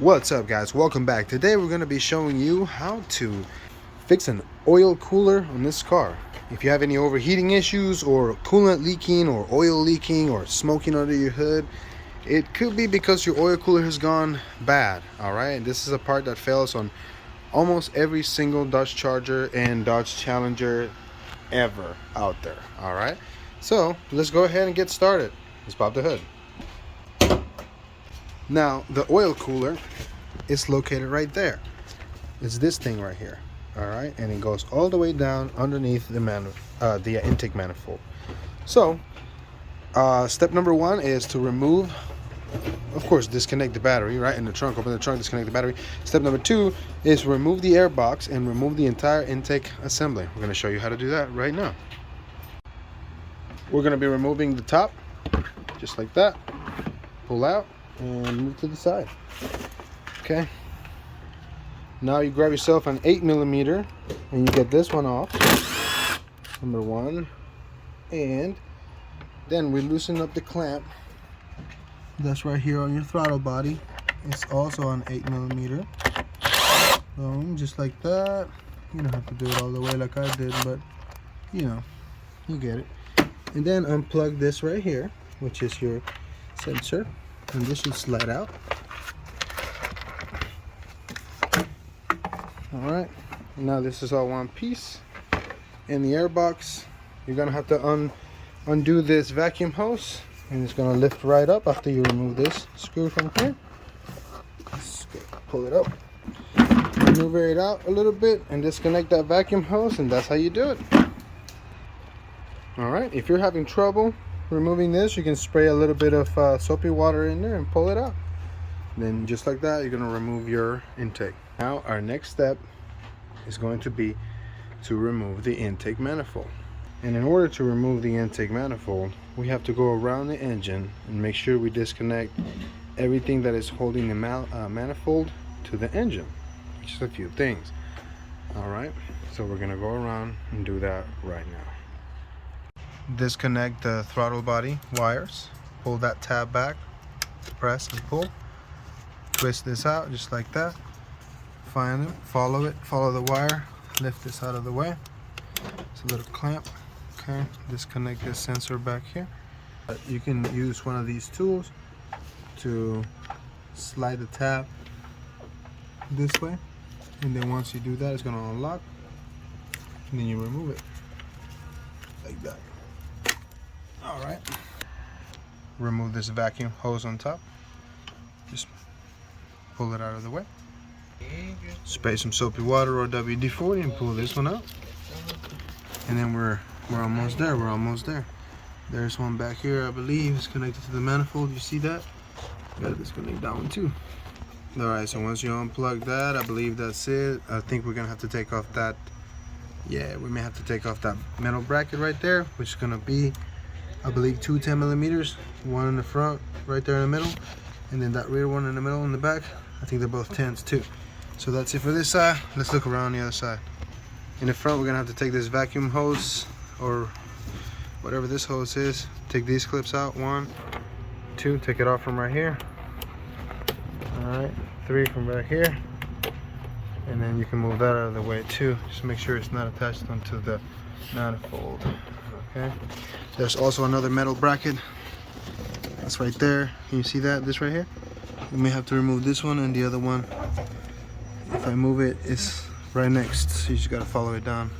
What's up, guys? Welcome back. Today we're going to be showing you how to fix an oil cooler on this car. If you have any overheating issues or coolant leaking or oil leaking or smoking under your hood, it could be because your oil cooler has gone bad. Alright, this is a part that fails on almost every single Dodge Charger and Dodge Challenger ever out there. Alright, so let's go ahead and get started. Let's pop the hood. Now, the oil cooler is located right there. It's this thing right here, all right? And it goes all the way down underneath the intake manifold. So, step number one is to remove, of course, disconnect the battery, right? In the trunk, open the trunk, disconnect the battery. Step number two is remove the air box and remove the entire intake assembly. We're gonna show you how to do that right now. We're gonna be removing the top, just like that. Pull out and move to the side. Okay, now you grab yourself an 8mm and you get this one off, number one, and then we loosen up the clamp that's right here on your throttle body. It's also an 8mm. Boom, just like that. You don't have to do it all the way like I did, but you know, you get it. And then unplug this right here, which is your sensor, and this should slide out. Alright, now this is all one piece. In the air box, you're gonna have to undo this vacuum hose, and it's gonna lift right up after you remove this screw from here. Just pull it up, maneuver it out a little bit, and disconnect that vacuum hose, and that's how you do it. Alright, if you're having trouble removing this, you can spray a little bit of soapy water in there and pull it out. And then just like that, you're going to remove your intake. Now our next step is going to be to remove the intake manifold. And in order to remove the intake manifold, we have to go around the engine and make sure we disconnect everything that is holding the manifold to the engine. Just a few things. Alright, so we're going to go around and do that right now. Disconnect the throttle body wires, pull that tab back, press and pull, twist this out just like that, find it, follow the wire, lift this out of the way. It's a little clamp. Okay, disconnect this sensor back here. You can use one of these tools to slide the tab this way, and then once you do that, it's going to unlock, and then you remove it like that. Alright, remove this vacuum hose on top, just pull it out of the way, spray some soapy water or WD-40 and pull this one out, and then we're almost there. There's one back here, I believe, it's connected to the manifold. You see that? Gotta disconnect that one too. Alright, so once you unplug that, I believe that's it. I think we're gonna have to take off that, yeah, we may have to take off that metal bracket right there, which is gonna be, I believe, two 10mm, one in the front right there in the middle, and then that rear one in the middle in the back. I think they're both 10s too. So that's it for this side. Let's look around the other side. In the front, we're gonna have to take this vacuum hose or whatever this hose is, take these clips out, 1, 2, take it off from right here. Alright, 3 from back here, and then you can move that out of the way too. Just make sure it's not attached onto the manifold. Okay, there's also another metal bracket that's right there. Can you see that? This right here, you may have to remove this one, and the other one, if I move it, it's right next, so you just got to follow it down.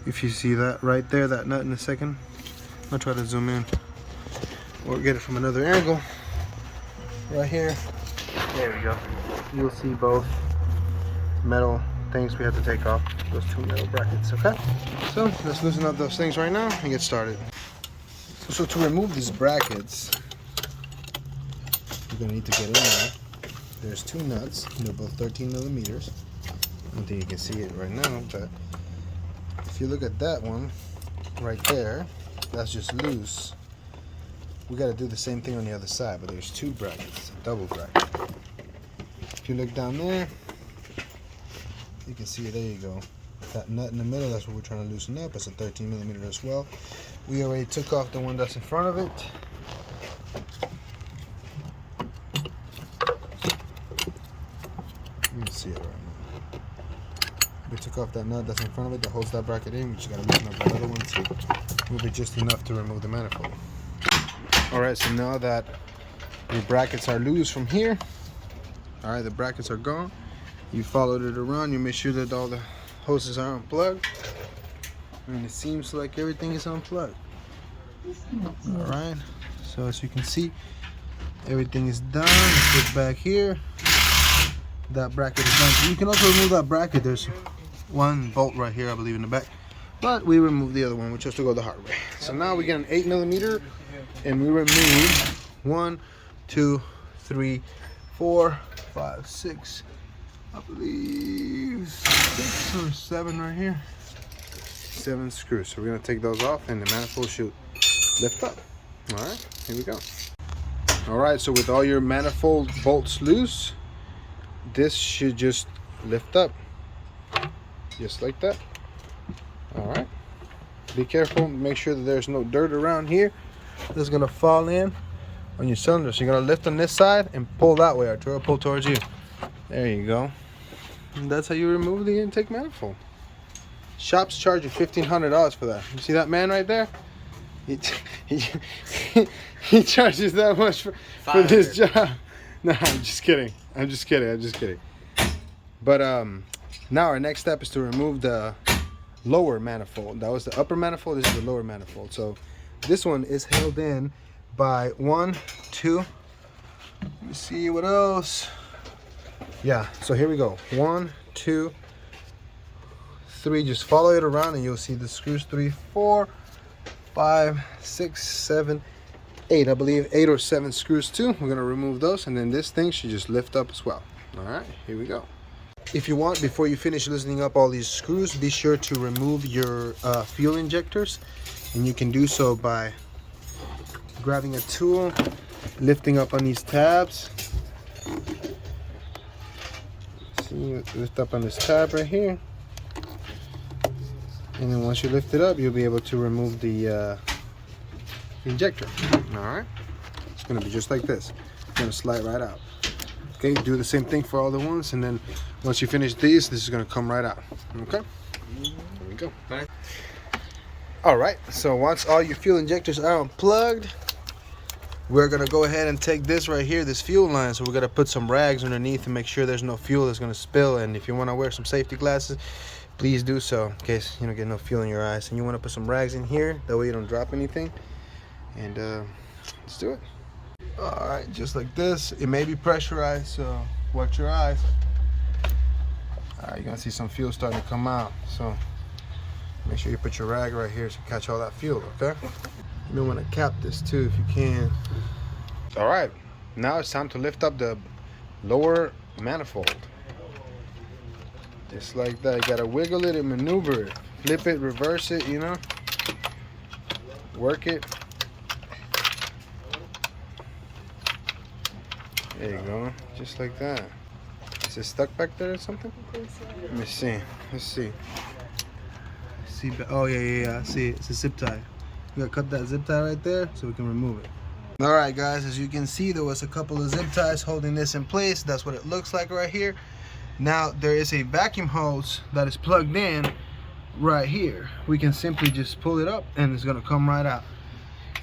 If you see that right there, that nut in a second, I'll try to zoom in or get it from another angle. Right here, there we go. You'll see both metal things we have to take off, those two metal brackets. Okay, so let's loosen up those things right now and get started. So to remove these brackets, you're gonna need to get in there. There's two nuts, they're both 13mm. I don't think you can see it right now, but if you look at that one right there, that's just loose. We got to do the same thing on the other side, but there's two brackets, a double bracket. If you look down there, you can see it. There you go. That nut in the middle, that's what we're trying to loosen up. It's a 13mm as well. We already took off the one that's in front of it. see it right now. We took off that nut that's in front of it that holds that bracket in. We just gotta loosen up that other one to move it just enough to remove the manifold. Alright, so now that your brackets are loose from here, alright, the brackets are gone. You followed it around, you make sure that all the hoses are unplugged. And it seems like everything is unplugged. Alright, so as you can see, everything is done. Let's get back here. That bracket is done. You can also remove that bracket. There's one bolt right here, I believe, in the back. But we removed the other one. We chose to go the hard way. So now we get an 8mm and we remove 1, 2, 3, 4, 5, 6, I believe 6 or 7 right here. 7 screws. So we're gonna take those off and the manifold should lift up. All right, here we go. All right, so with all your manifold bolts loose, this should just lift up, just like that. All right, be careful, make sure that there's no dirt around here that's gonna fall in on your cylinder. So you're gonna lift on this side and pull that way, Arturo, pull towards you. There you go. And that's how you remove the intake manifold. Shops charge you $1,500 for that. You see that man right there? He charges that much for this job. No, I'm just kidding. I'm just kidding. But now our next step is to remove the lower manifold. That was the upper manifold. This is the lower manifold. So this one is held in by 1, 2. Let me see what else. Yeah. So here we go. 1, 2, 3. Just follow it around and you'll see the screws. 3, 4, 5, 6, 7, 8. I believe 8 or 7 screws too. We're gonna remove those, and then this thing should just lift up as well. All right, here we go. If you want, before you finish loosening up all these screws, be sure to remove your fuel injectors, and you can do so by grabbing a tool, lifting up on these tabs. See, lift up on this tab right here. And then once you lift it up, you'll be able to remove the injector. All right, it's gonna be just like this. It's gonna slide right out. Okay, do the same thing for all the ones, and then once you finish these, this is gonna come right out. Okay, there we go. All right, so once all your fuel injectors are unplugged, we're gonna go ahead and take this right here, this fuel line. So we're gonna put some rags underneath to make sure there's no fuel that's gonna spill. And if you wanna wear some safety glasses, please do so in case you don't get no fuel in your eyes. And you wanna put some rags in here, that way you don't drop anything. And let's do it. All right, just like this. It may be pressurized, so watch your eyes. All right, you're gonna see some fuel starting to come out. So make sure you put your rag right here to catch all that fuel, okay? You may wanna cap this too if you can. All right, now it's time to lift up the lower manifold. Just like that. You gotta wiggle it and maneuver it. Flip it, reverse it, you know? Work it. There you go, just like that. Is it stuck back there or something? I think so. Let me see. Let's see. Oh yeah. I see it. It's a zip tie. We gotta cut that zip tie right there so we can remove it. All right, guys. As you can see, there was a couple of zip ties holding this in place. That's what it looks like right here. Now there is a vacuum hose that is plugged in right here. We can simply just pull it up and it's gonna come right out.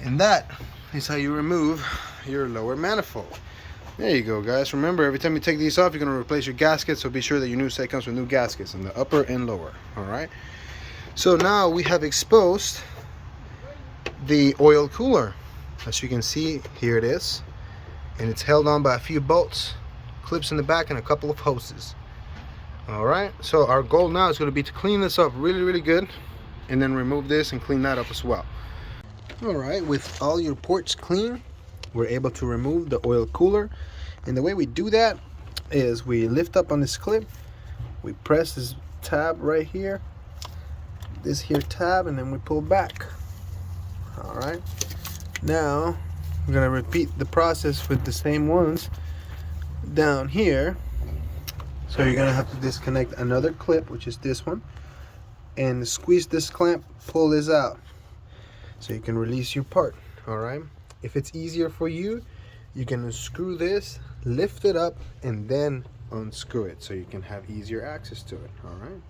And that is how you remove your lower manifold. There you go, guys. Remember, every time you take these off, you're going to replace your gaskets, so be sure that your new set comes with new gaskets in the upper and lower. All right, so now we have exposed the oil cooler. As you can see, here it is, and it's held on by a few bolts, clips in the back, and a couple of hoses. All right, so our goal now is going to be to clean this up really good, and then remove this and clean that up as well. All right, with all your ports clean, we're able to remove the oil cooler. And the way we do that is we lift up on this clip, we press this tab right here, this here tab, and then we pull back. All right, now we're gonna repeat the process with the same ones down here. So you're gonna have to disconnect another clip, which is this one, and squeeze this clamp, pull this out so you can release your part. All right, if it's easier for you, you can unscrew this, lift it up, and then unscrew it so you can have easier access to it. All right,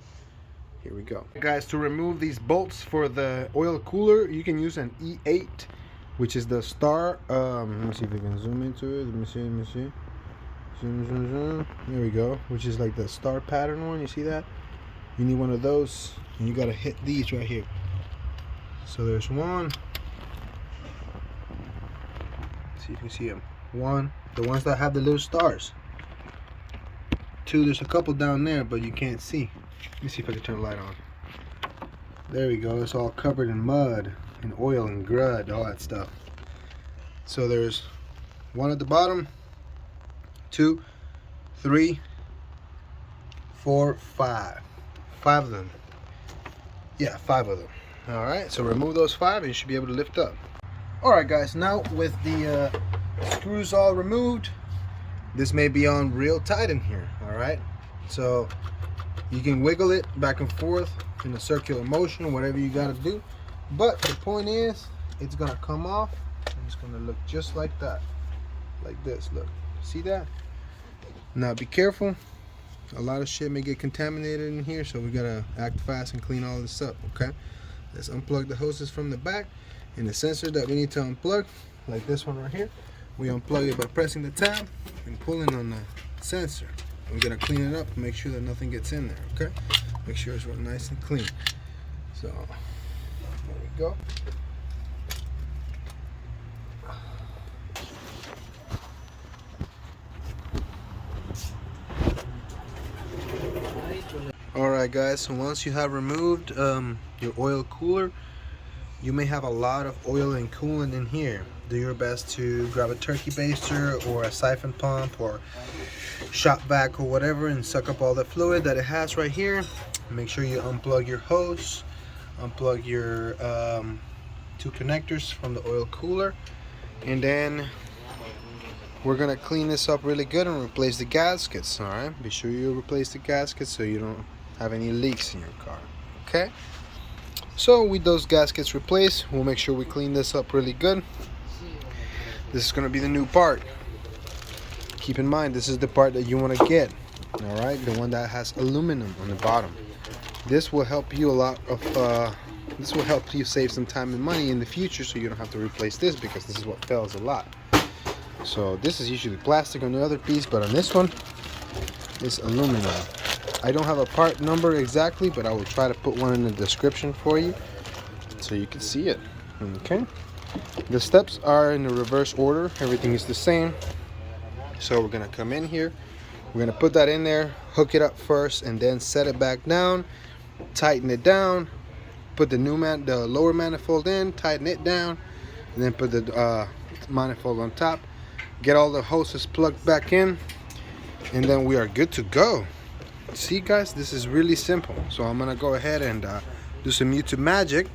here we go. Guys, to remove these bolts for the oil cooler, you can use an E8, which is the star. Let me see if we can zoom into it. Let me see. Zoom. There we go, which is like the star pattern one. You see that? You need one of those, and you gotta hit these right here. So there's one. Let's see if you can see them. One, the ones that have the little stars. Two, there's a couple down there, but you can't see. Let me see if I can turn the light on. There we go. It's all covered in mud and oil and grud, all that stuff. So there's one at the bottom, 2, 3, 4, 5. 5 of them. Yeah, 5 of them. All right, so remove those 5 and you should be able to lift up. All right, guys, now with the screws all removed, this may be on real tight in here. All right, so you can wiggle it back and forth in a circular motion, whatever you got to do. But the point is, it's gonna come off and it's gonna look just like that, like this. Look, see that? Now be careful. A lot of shit may get contaminated in here, so we gotta act fast and clean all this up. Okay, let's unplug the hoses from the back, and the sensor that we need to unplug, like this one right here, we unplug it by pressing the tab and pulling on the sensor. We're gonna clean it up and make sure that nothing gets in there. Okay, make sure it's nice and clean. So there we go. Alright guys, so once you have removed your oil cooler, you may have a lot of oil and coolant in here. Do your best to grab a turkey baster or a siphon pump or shop vac or whatever and suck up all the fluid that it has right here. Make sure you unplug your hose, unplug your 2 connectors from the oil cooler, and then we're gonna clean this up really good and replace the gaskets. All right, be sure you replace the gaskets so you don't have any leaks in your car. Okay, so with those gaskets replaced, we'll make sure we clean this up really good. This is gonna be the new part. Keep in mind, this is the part that you want to get. All right, the one that has aluminum on the bottom. This will help you a lot of this will help you save some time and money in the future, so you don't have to replace this, because this is what fails a lot. So this is usually plastic on the other piece, but on this one it's aluminum. I don't have a part number exactly, but I will try to put one in the description for you so you can see it. Okay, the steps are in the reverse order. Everything is the same. So we're gonna come in here, we're gonna put that in there, hook it up first, and then set it back down, tighten it down, put the lower manifold in, tighten it down, and then put the manifold on top. Get all the hoses plugged back in, and then we are good to go. See guys, this is really simple. So I'm gonna go ahead and do some YouTube magic.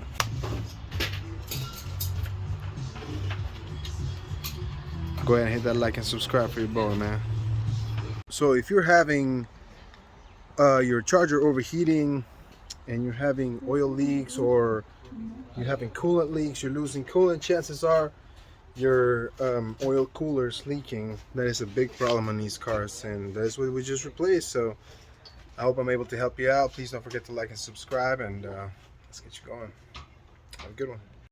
Go ahead and hit that like and subscribe for your boy, man. So if you're having your charger overheating and you're having oil leaks, or you're having coolant leaks, you're losing coolant, chances are your oil cooler's leaking. That is a big problem on these cars, and that's what we just replaced. So I hope I'm able to help you out. Please don't forget to like and subscribe, and let's get you going. Have a good one.